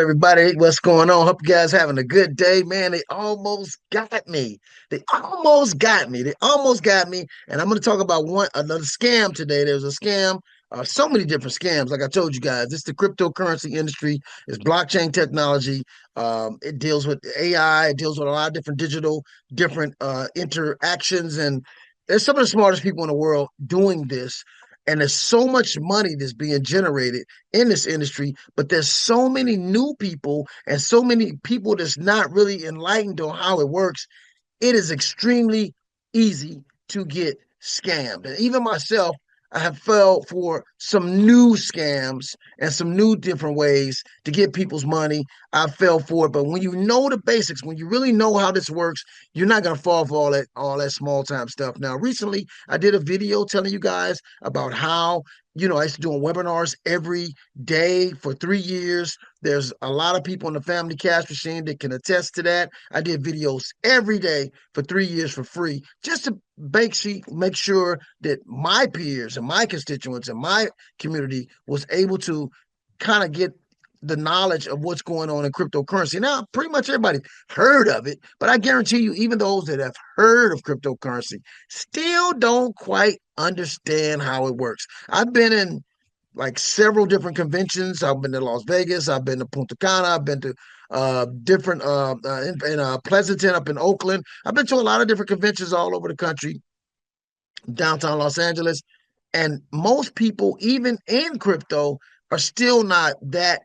everybody. What's going on? Hope you guys having a good day, man. They almost got me. They almost got me. They almost got me. And I'm going to talk about another scam today. There's a scam, so many different scams. Like I told you guys, this is the cryptocurrency industry. It's blockchain technology. It deals with AI. It deals with a lot of different digital, different interactions, and there's some of the smartest people in the world doing this. And there's so much money that's being generated in this industry, but there's so many new people and so many people that's not really enlightened on how it works. It is extremely easy to get scammed. And even myself, I have fell for some new scams and some new different ways to get people's money. I fell for it. But when you know the basics, when you really know how this works, you're not gonna fall for all that small time stuff. Now, recently I did a video telling you guys about how I used to do webinars every day for 3 years. There's a lot of people in the family cash machine that can attest to that. I did videos every day for 3 years for free, just to make sure that my peers and my constituents and my community was able to kind of get the knowledge of what's going on in cryptocurrency. Now, pretty much everybody heard of it, but I guarantee you, even those that have heard of cryptocurrency still don't quite understand how it works. I've been in like several different conventions. I've been to Las Vegas. I've been to Punta Cana. I've been to different in Pleasanton up in Oakland. I've been to a lot of different conventions all over the country, downtown Los Angeles, and most people, even in crypto, are still not that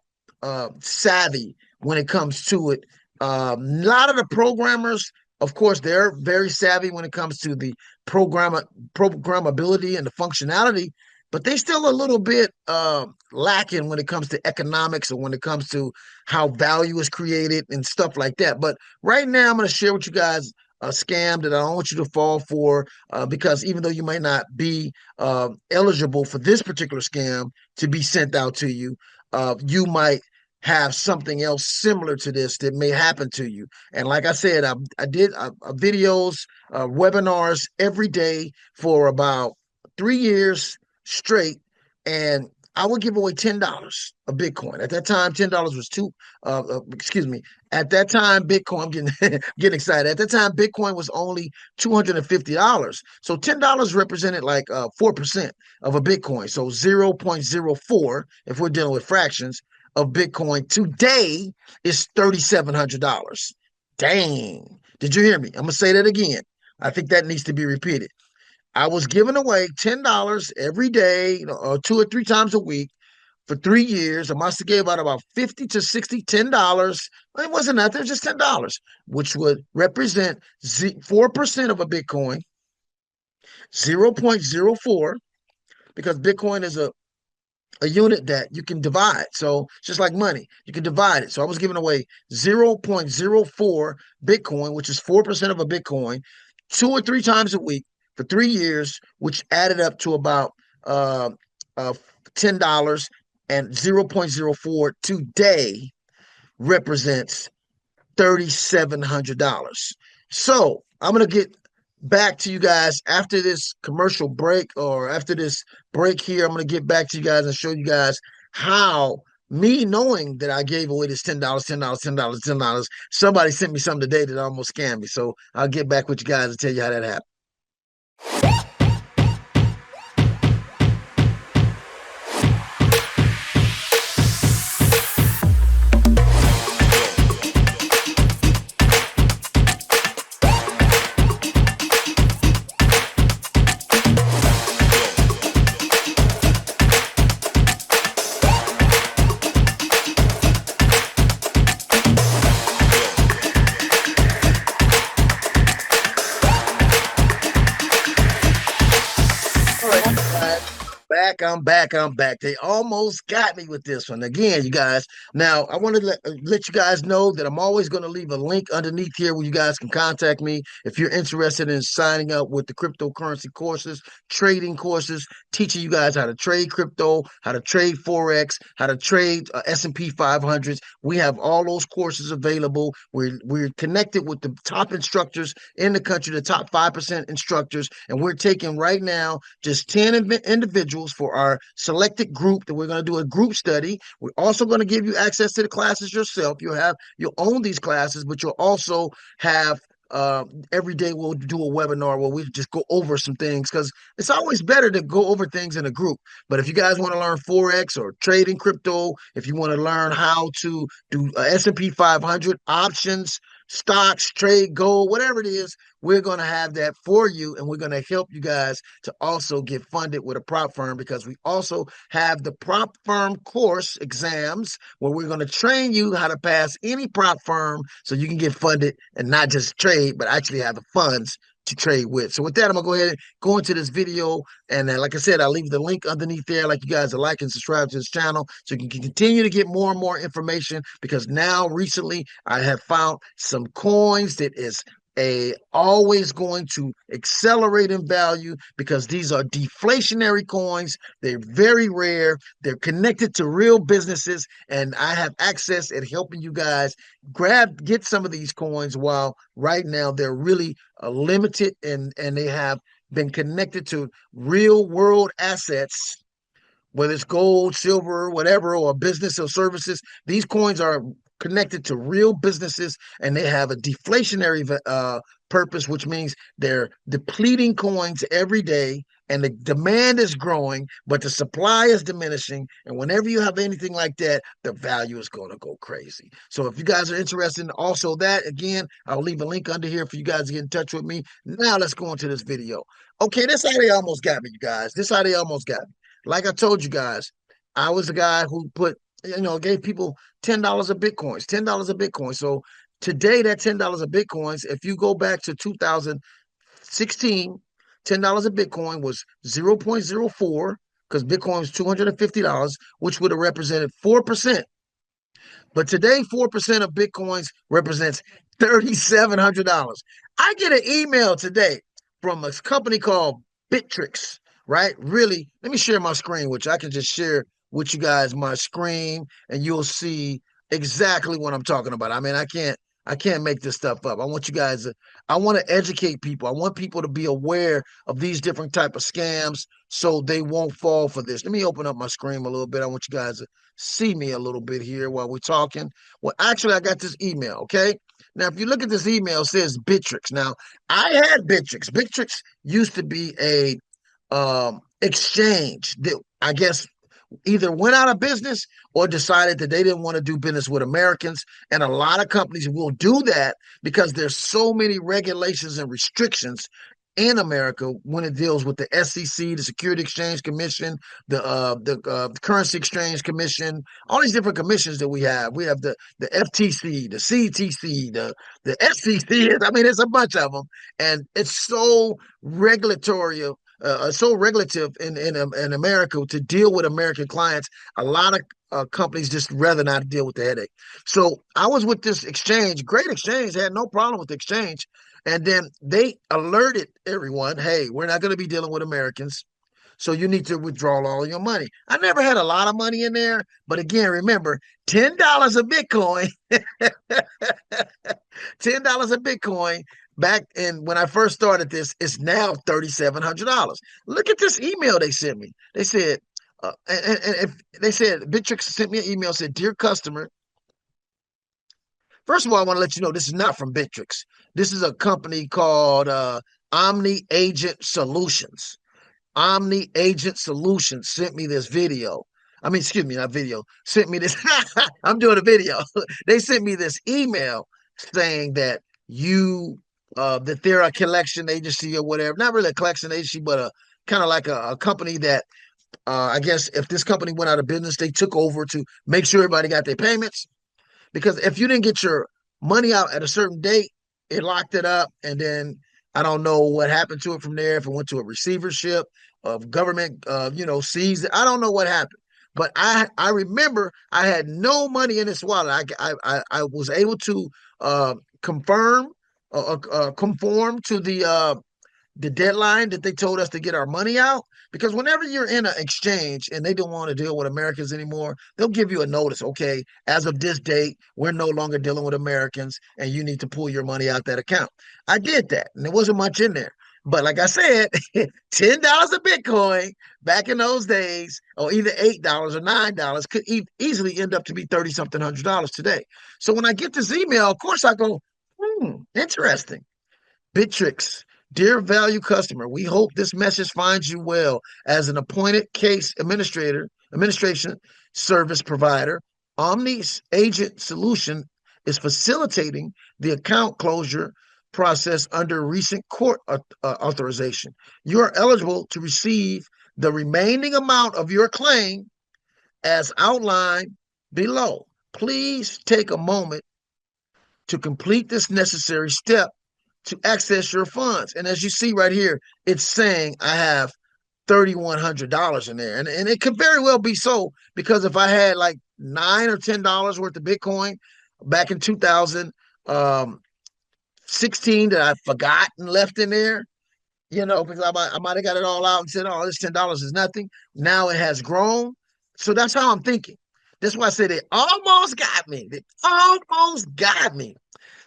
savvy when it comes to it. A lot of the programmers, of course, they're very savvy when it comes to the programmability and the functionality, but they still a little bit lacking when it comes to economics or when it comes to how value is created and stuff like that. But right now, I'm going to share with you guys a scam that I don't want you to fall for, because even though you might not be eligible for this particular scam to be sent out to you, you might have something else similar to this that may happen to you. And like I said, I did videos, webinars every day for about 3 years straight, and I would give away $10 of Bitcoin. At that time, $10 was excuse me. At that time, Bitcoin, I'm getting excited. At that time, Bitcoin was only $250. So $10 represented like 4% of a Bitcoin. So 0.04, if we're dealing with fractions, of Bitcoin today is $3,700. Dang. Did you hear me? I'm going to say that again. I think that needs to be repeated. I was giving away $10 every day, or 2 or 3 times a week for 3 years. I must have gave out about 50 to 60, $10. It wasn't nothing, it was just $10, which would represent 4% of a Bitcoin, 0.04, because Bitcoin is a unit that you can divide. So just like money, you can divide it. So I was giving away 0.04 Bitcoin, which is 4% of a Bitcoin, 2 or 3 times a week for 3 years, which added up to about $10. And 0.04 today represents $3,700. So I'm going to get back to you guys after this commercial break, or after this break here. I'm going to get back to you guys and show you guys how, me knowing that I gave away this $10, $10, somebody sent me something today that almost scammed me. So I'll get back with you guys and tell you how that happened. I'm back. They almost got me with this one. Again, you guys. Now, I want to let you guys know that I'm always going to leave a link underneath here where you guys can contact me if you're interested in signing up with the cryptocurrency courses, trading courses, teaching you guys how to trade crypto, how to trade Forex, how to trade S&P 500s. We have all those courses available. We're connected with the top instructors in the country, the top 5% instructors, and we're taking right now just 10 individuals for for our selected group that we're going to do a group study. We're also going to give you access to the classes yourself. You'll own these classes, but you'll also have uh, every day we'll do a webinar where we just go over some things because it's always better to go over things in a group. But if you guys want to learn Forex or trading crypto, if you want to learn how to do S&P 500 options, stocks, trade gold, whatever it is, we're going to have that for you. And we're going to help you guys to also get funded with a prop firm because we also have the prop firm course exams where we're going to train you how to pass any prop firm so you can get funded and not just trade, but actually have the funds to trade with. So with that, I'm gonna go ahead and go into this video. And like I said, I'll leave the link underneath there. Like you guys to like and subscribe to this channel so you can continue to get more and more information because now recently I have found some coins that is always going to accelerate in value because these are deflationary coins. They're very rare. They're connected to real businesses, and I have access at helping you guys get some of these coins while right now they're really limited and they have been connected to real world assets, whether it's gold, silver, whatever, or business or services. These coins are connected to real businesses and they have a deflationary purpose, which means they're depleting coins every day and the demand is growing, but the supply is diminishing. And whenever you have anything like that, the value is going to go crazy. So if you guys are interested in also that, again, I'll leave a link under here for you guys to get in touch with me. Now let's go into this video. Okay, this how they almost got me, you guys. This how they almost got me. Like I told you guys, I was the guy who gave people $10 of Bitcoins, $10 of Bitcoin. So today, that $10 of Bitcoins, if you go back to 2016, $10 of Bitcoin was 0.04 because Bitcoin was $250, which would have represented 4%. But today, 4% of Bitcoins represents $3,700. I get an email today from a company called Bittrix, right? Really, let me share my screen, which I can just share with you guys my screen, and you'll see exactly what I'm talking about. I mean, I can't make this stuff up. I want you guys I want to educate people. I want people to be aware of these different type of scams so they won't fall for this. Let me open up my screen a little bit. I want you guys to see me a little bit here while we're talking. Well, actually, I got this email, okay? Now, if you look at this email, it says Bittrix. Now, I had Bittrix. Bittrix used to be a exchange that I guess either went out of business or decided that they didn't want to do business with Americans. And a lot of companies will do that because there's so many regulations and restrictions in America when it deals with the SEC, the Security Exchange Commission, the Currency Exchange Commission, all these different commissions that we have. We have the FTC, the CTC, the SEC. I mean, it's a bunch of them, and it's so regulatory. So regulative in America to deal with American clients. A lot of companies just rather not deal with the headache. So I was with this exchange, great exchange, had no problem with the exchange. And then they alerted everyone, hey, we're not going to be dealing with Americans. So you need to withdraw all your money. I never had a lot of money in there. But again, remember, $10 of Bitcoin, $10 of Bitcoin back in when I first started this, it's now $3,700. Look at this email they sent me. They said, and if they said Bittrix sent me an email, said, "Dear customer, first of all, I want to let you know this is not from Bittrix. This is a company called Omni Agent Solutions. Omni Agent Solutions sent me this video. I mean, excuse me, not video. Sent me this. I'm doing a video. They sent me this email saying that that they're a collection agency or whatever. Not really a collection agency, but a kind of like a company that I guess if this company went out of business, they took over to make sure everybody got their payments. Because if you didn't get your money out at a certain date, it locked it up, and then I don't know what happened to it from there. If it went to a receivership of government, seized it. I don't know what happened. But I remember I had no money in this wallet. I was able to conform to the deadline that they told us to get our money out. Because whenever you're in an exchange and they don't want to deal with Americans anymore, they'll give you a notice. Okay, as of this date, we're no longer dealing with Americans and you need to pull your money out that account. I did that and there wasn't much in there. But like I said, $10 a Bitcoin back in those days, or either $8 or $9, could easily end up to be 30 something $100 today. So when I get this email, of course I go, interesting. Bittrix, dear value customer, we hope this message finds you well. As an appointed case administration service provider, Omni's agent solution is facilitating the account closure process under recent court authorization. You are eligible to receive the remaining amount of your claim as outlined below. Please take a moment to complete this necessary step to access your funds. And as you see right here, it's saying I have $3,100 in there. And it could very well be so, because if I had like $9 or $10 worth of Bitcoin back in 2016 that I forgot and left in there, because I might have got it all out and said, oh, this $10 is nothing. Now it has grown. So that's how I'm thinking. That's why I said they almost got me. They almost got me.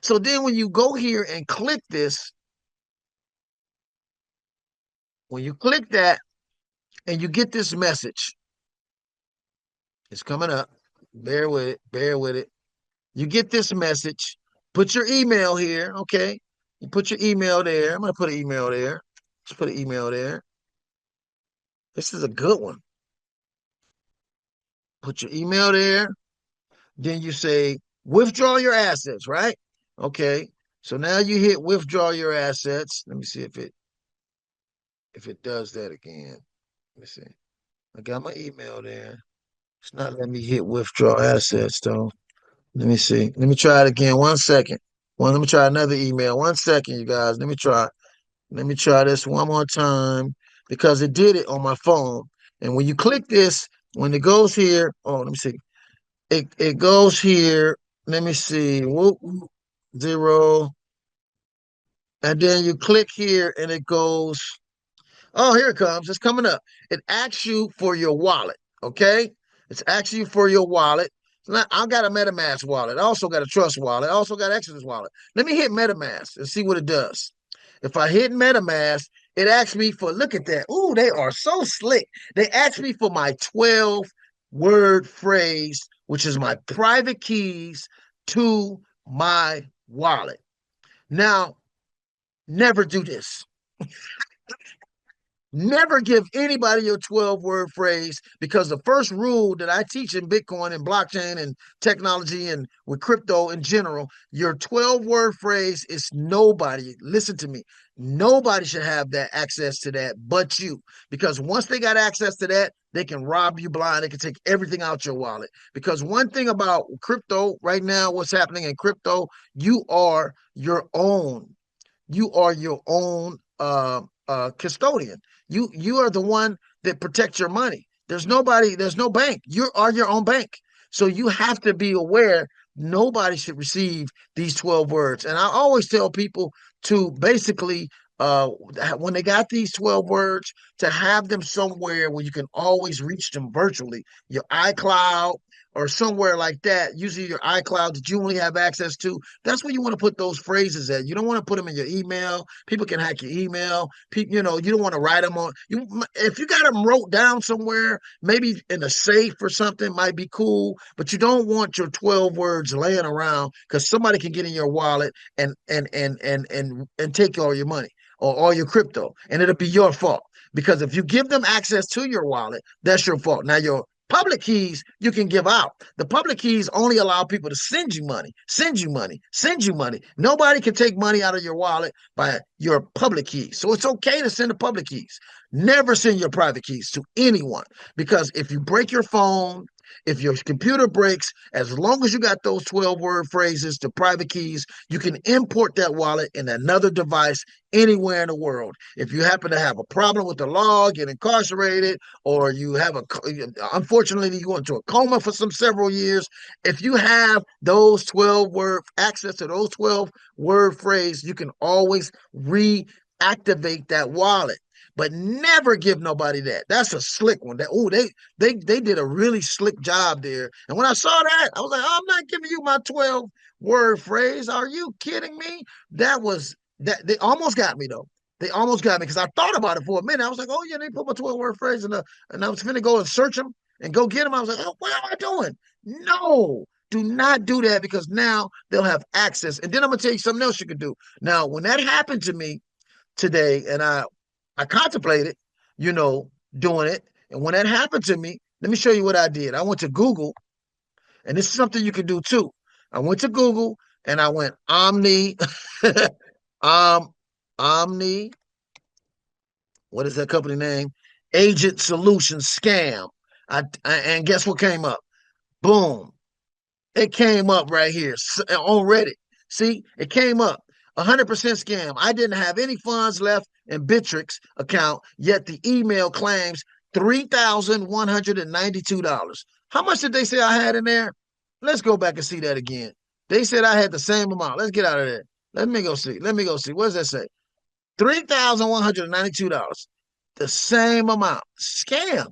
So then when you go here and click this, when you click that and you get this message, it's coming up. Bear with it. Bear with it. You get this message. Put your email here. Okay. You put your email there. I'm going to put an email there. Let's put an email there. This is a good one. Put your email there. Then you say withdraw your assets, right? Okay. So now you hit withdraw your assets. Let me see if it does that again. Let me see. I got my email there. It's not letting me hit withdraw assets though. Let me see. Let me try it again. 1 second. Let me try another email. 1 second, you guys. Let me try. Let me try this one more time because it did it on my phone. And when you click this, when it goes here, oh, let me see. It goes here. Let me see. Whoop, 0. And then you click here and it goes. Oh, here it comes. It's coming up. It asks you for your wallet. Okay. It's asking you for your wallet. I got a MetaMask wallet. I also got a Trust wallet. I also got Exodus wallet. Let me hit MetaMask and see what it does. If I hit MetaMask, it asks me for, look at that. Ooh, they are so slick. They ask me for my 12-word phrase, which is my private keys to my wallet. Now, never do this. Never give anybody your 12-word phrase, because the first rule that I teach in Bitcoin and blockchain and technology and with crypto in general, your 12-word phrase is nobody, listen to me, nobody should have that access to that but you. Because once they got access to that, they can rob you blind. They can take everything out your wallet. Because one thing about crypto right now, what's happening in crypto, you are your own. You are your own custodian. You are the one that protects your money. There's nobody, there's no bank. You are your own bank. So you have to be aware nobody should receive these 12 words. And I always tell people to basically when they got these 12 words, to have them somewhere where you can always reach them virtually. Your iCloud or somewhere like that, usually your iCloud that you only have access to. That's where you want to put those phrases at. You don't want to put them in your email. People can hack your email. People, you don't want to write them on. If you got them wrote down somewhere, maybe in a safe or something, might be cool. But you don't want your 12 words laying around, because somebody can get in your wallet and take all your money or all your crypto, and it'll be your fault. Because if you give them access to your wallet, that's your fault. Now, your public keys you can give out. The public keys only allow people to send you money, send you money, send you money. Nobody can take money out of your wallet by your public keys. So it's okay to send the public keys. Never send your private keys to anyone, because if you break your phone, if your computer breaks, as long as you got those 12-word phrases, the private keys, you can import that wallet in another device anywhere in the world. If you happen to have a problem with the law, get incarcerated, or you have unfortunately, you go into a coma for several years, if you have those 12-word access to those 12-word phrase, you can always reactivate that wallet. But never give nobody that. That's a slick one. They did a really slick job there. And when I saw that, I was like, oh, I'm not giving you my 12-word phrase. Are you kidding me? That was that. They almost got me though. They almost got me because I thought about it for a minute. I was like, oh yeah, they put my 12-word phrase and I was finna go and search them and go get them. I was like, oh, what am I doing? No, do not do that because now they'll have access. And then I'm gonna tell you something else you can do. Now, when that happened to me today, and I contemplated, doing it. And when that happened to me, let me show you what I did. I went to Google, and this is something you can do too. I went to Google and I went Omni, um, Omni, what is that company name? Agent Solutions Scam. And guess what came up? Boom. It came up right here on Reddit. See, it came up 100% scam. I didn't have any funds left in Bittrix account, yet the email claims $3,192. How much did they say I had in there? Let's go back and see that again. They said I had the same amount. Let's get out of there. Let me go see. Let me go see. What does that say? $3,192. The same amount. Scam.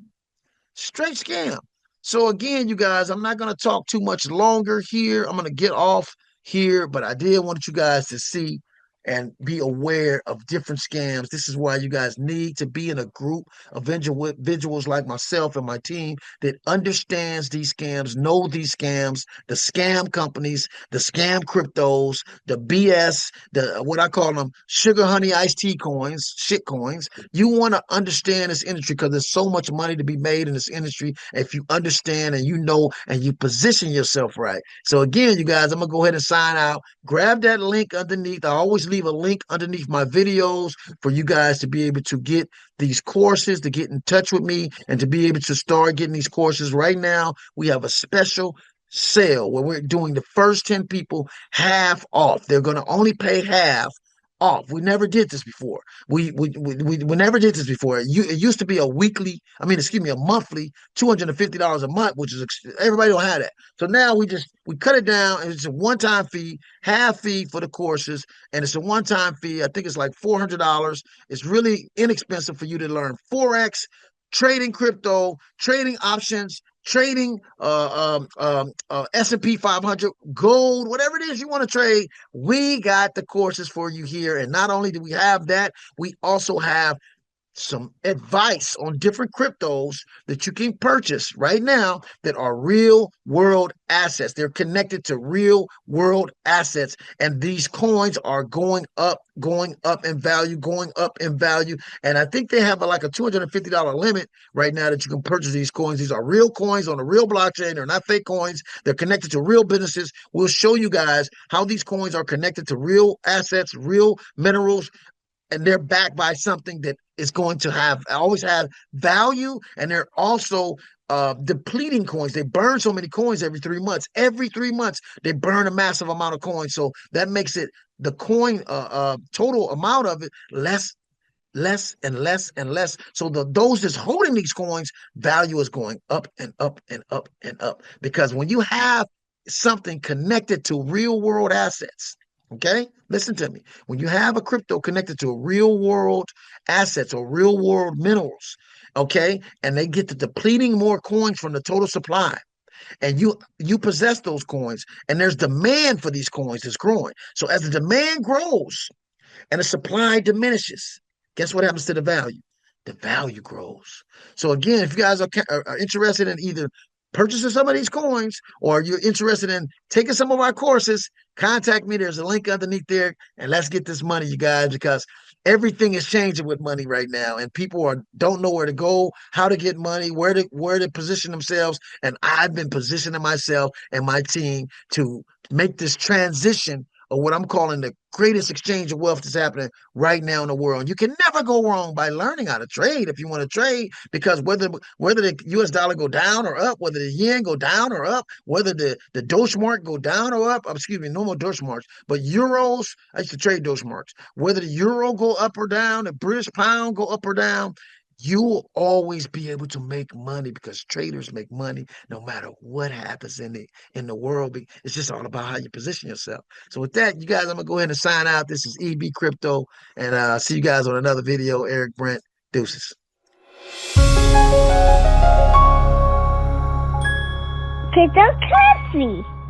Straight scam. So again, you guys, I'm not going to talk too much longer here. I'm going to get off here, but I did want you guys to see and be aware of different scams. This is why you guys need to be in a group of individuals like myself and my team that understands these scams, know these scams, the scam companies, the scam cryptos, the BS, the what I call them sugar honey iced tea coins, shit coins. You want to understand this industry because there's so much money to be made in this industry if you understand and you know and you position yourself right. So again, you guys, I'm gonna go ahead and sign out. Grab that link underneath. I always leave a link underneath my videos for you guys to be able to get these courses, to get in touch with me, and to be able to start getting these courses. Right now, we have a special sale where we're doing the first 10 people half off. They're going to only pay half off. We never did this before. We never did this before. It used to be a monthly $250 a month, which is everybody don't have that. So now we cut it down, and it's a one-time fee, half fee for the courses, and it's a one-time fee. I think it's like $400. It's really inexpensive for you to learn Forex, trading crypto, trading options, trading S&P 500, gold, whatever it is you want to trade. We got the courses for you here. And not only do we have that, we also have some advice on different cryptos that you can purchase right now that are real world assets. They're connected to real world assets. And these coins are going up in value, going up in value. And I think they have like a $250 limit right now that you can purchase these coins. These are real coins on a real blockchain. They're not fake coins. They're connected to real businesses. We'll show you guys how these coins are connected to real assets, real minerals, and they're backed by something that is going to always have value. And they're also depleting coins. They burn so many coins every 3 months. Every 3 months, they burn a massive amount of coins. So that makes it the coin total amount of it less and less and less. So those that's holding these coins, value is going up and up and up and up. Because when you have something connected to real world assets, okay, listen to me. When you have a crypto connected to real world assets or real world minerals, okay, and they get to depleting more coins from the total supply, and you possess those coins, and there's demand for these coins is growing. So as the demand grows and the supply diminishes, guess what happens to the value? The value grows. So again, if you guys are interested in either purchasing some of these coins or you're interested in taking some of our courses, contact me. There's a link underneath there, and let's get this money, you guys, because everything is changing with money right now, and people don't know where to go, how to get money, where to position themselves. And I've been positioning myself and my team to make this transition of what I'm calling the greatest exchange of wealth that's happening right now in the world. You can never go wrong by learning how to trade if you want to trade, because whether the US dollar go down or up, whether the yen go down or up, whether the Deutschmark go down or up, excuse me, no more Deutschmarks, but euros, I used to trade Deutschmarks, whether the euro go up or down, the British pound go up or down, you will always be able to make money because traders make money no matter what happens in the world. It's just all about how you position yourself. So with that, you guys, I'm gonna go ahead and sign out. This is EB Crypto, and see you guys on another video. Eric Brent, deuces. Cryptocurrency.